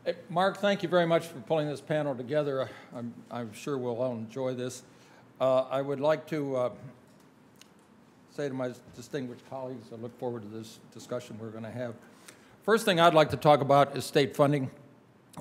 Hey, Mark, thank you very much for pulling this panel together. I'm sure we'll all enjoy this. I would like to say to my distinguished colleagues, I look forward to this discussion we're going to have. First thing I'd like to talk about is state funding.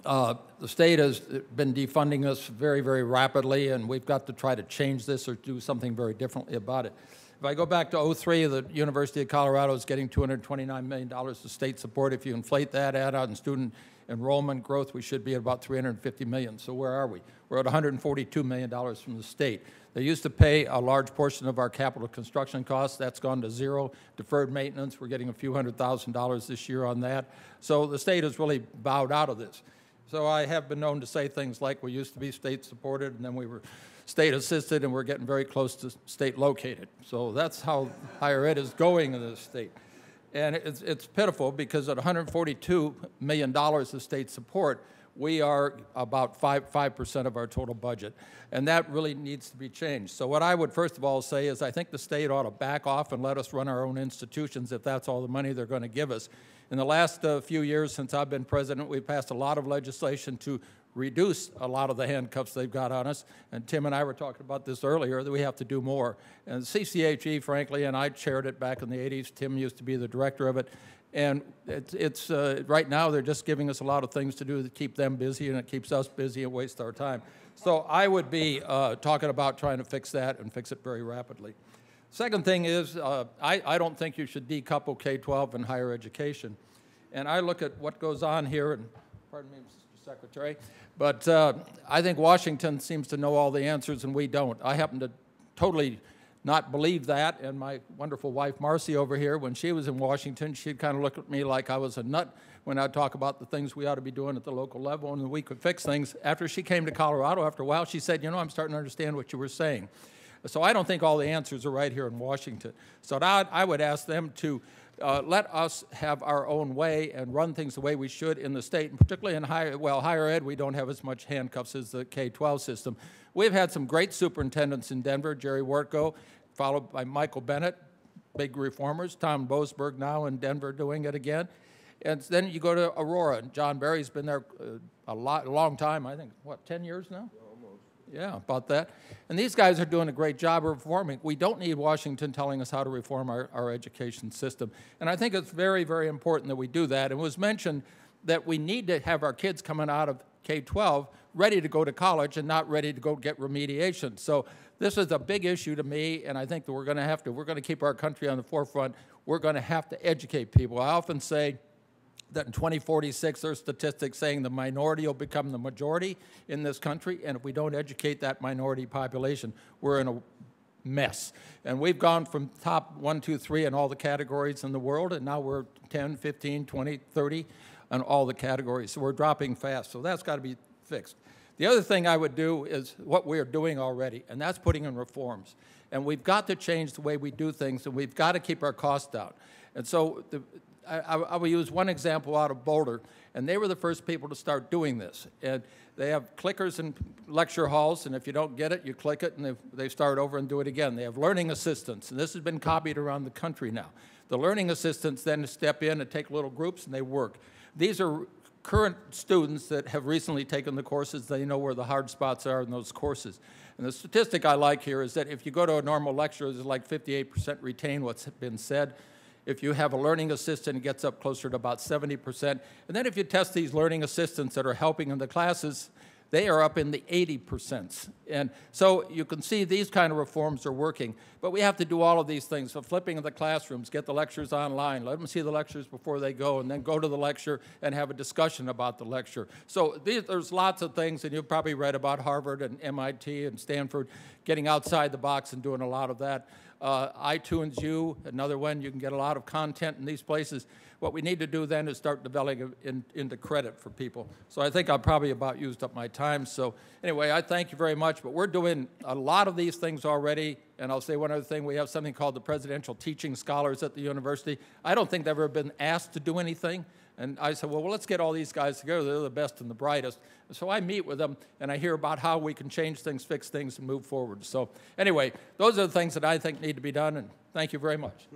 The state has been defunding us very, very rapidly, and we've got to try to change this or do something very differently about it. If I go back to 2003, the University of Colorado is getting $229 million of state support. If you inflate that, add on student enrollment growth, we should be at about $350 million. So where are we? We're at $142 million from the state. They used to pay a large portion of our capital construction costs. That's gone to zero. Deferred maintenance, we're getting a few $100,000 this year on that. So the state has really bowed out of this. So I have been known to say things like we used to be state-supported, and then we were state-assisted, and we're getting very close to state-located. So that's how higher ed is going in this state. And it's pitiful because at $142 million of state support, we are about 5% of our total budget. And that really needs to be changed. So what I would first of all say is I think the state ought to back off and let us run our own institutions if that's all the money they're going to give us. In the last few years since I've been president, we've passed a lot of legislation to reduce a lot of the handcuffs they've got on us. And Tim and I were talking about this earlier, that we have to do more. And CCHE, frankly, and I chaired it back in the 80s. Tim used to be the director of it. And right now they're just giving us a lot of things to do to keep them busy, and it keeps us busy and wastes our time. So I would be talking about trying to fix that and fix it very rapidly. Second thing is I don't think you should decouple K-12 and higher education. And I look at what goes on here, and pardon me, Mr. Secretary, but I think Washington seems to know all the answers and we don't. I happen to totally not believe that, and my wonderful wife Marcy over here, when she was in Washington, she'd kind of look at me like I was a nut when I'd talk about the things we ought to be doing at the local level and we could fix things. After she came to Colorado, after a while, she said, you know, I'm starting to understand what you were saying. So I don't think all the answers are right here in Washington. So I would ask them to let us have our own way and run things the way we should in the state, and particularly in higher ed, we don't have as much handcuffs as the K-12 system. We've had some great superintendents in Denver, Jerry Wortko, followed by Michael Bennett, big reformers, Tom Boasberg now in Denver doing it again. And then you go to Aurora, and John Barry's been there a long time, I think, what, 10 years now? Yeah, about that. And these guys are doing a great job of reforming. We don't need Washington telling us how to reform our education system. And I think it's very, very important that we do that. It was mentioned that we need to have our kids coming out of K-12 ready to go to college and not ready to go get remediation. So this is a big issue to me, and I think that we're going to keep our country on the forefront. We're going to have to educate people. I often say that in 2046, there's statistics saying the minority will become the majority in this country, and if we don't educate that minority population, we're in a mess. And we've gone from top 1, 2, 3 in all the categories in the world, and now we're 10, 15, 20, 30 on all the categories. So we're dropping fast, so that's got to be fixed. The other thing I would do is what we're doing already, and that's putting in reforms. And we've got to change the way we do things, and we've got to keep our costs down. And so I will use one example out of Boulder, and they were the first people to start doing this. And they have clickers in lecture halls, and if you don't get it, you click it, and they start over and do it again. They have learning assistants, and this has been copied around the country now. The learning assistants then step in and take little groups, and they work. These are current students that have recently taken the courses. They know where the hard spots are in those courses. And the statistic I like here is that if you go to a normal lecture, there's like 58% retain what's been said. If you have a learning assistant, it gets up closer to about 70%. And then if you test these learning assistants that are helping in the classes, they are up in the 80%. And so you can see these kind of reforms are working. But we have to do all of these things. So flipping in the classrooms, get the lectures online, let them see the lectures before they go, and then go to the lecture and have a discussion about the lecture. So there's lots of things, and you've probably read about Harvard and MIT and Stanford getting outside the box and doing a lot of that. iTunes U, another one, you can get a lot of content in these places. What we need to do then is start developing into credit for people. So I think I've probably about used up my time. So anyway, I thank you very much. But we're doing a lot of these things already. And I'll say one other thing. We have something called the Presidential Teaching Scholars at the university. I don't think they've ever been asked to do anything. And I said, well, let's get all these guys together. They're the best and the brightest. So I meet with them, and I hear about how we can change things, fix things, and move forward. So anyway, those are the things that I think need to be done, and thank you very much.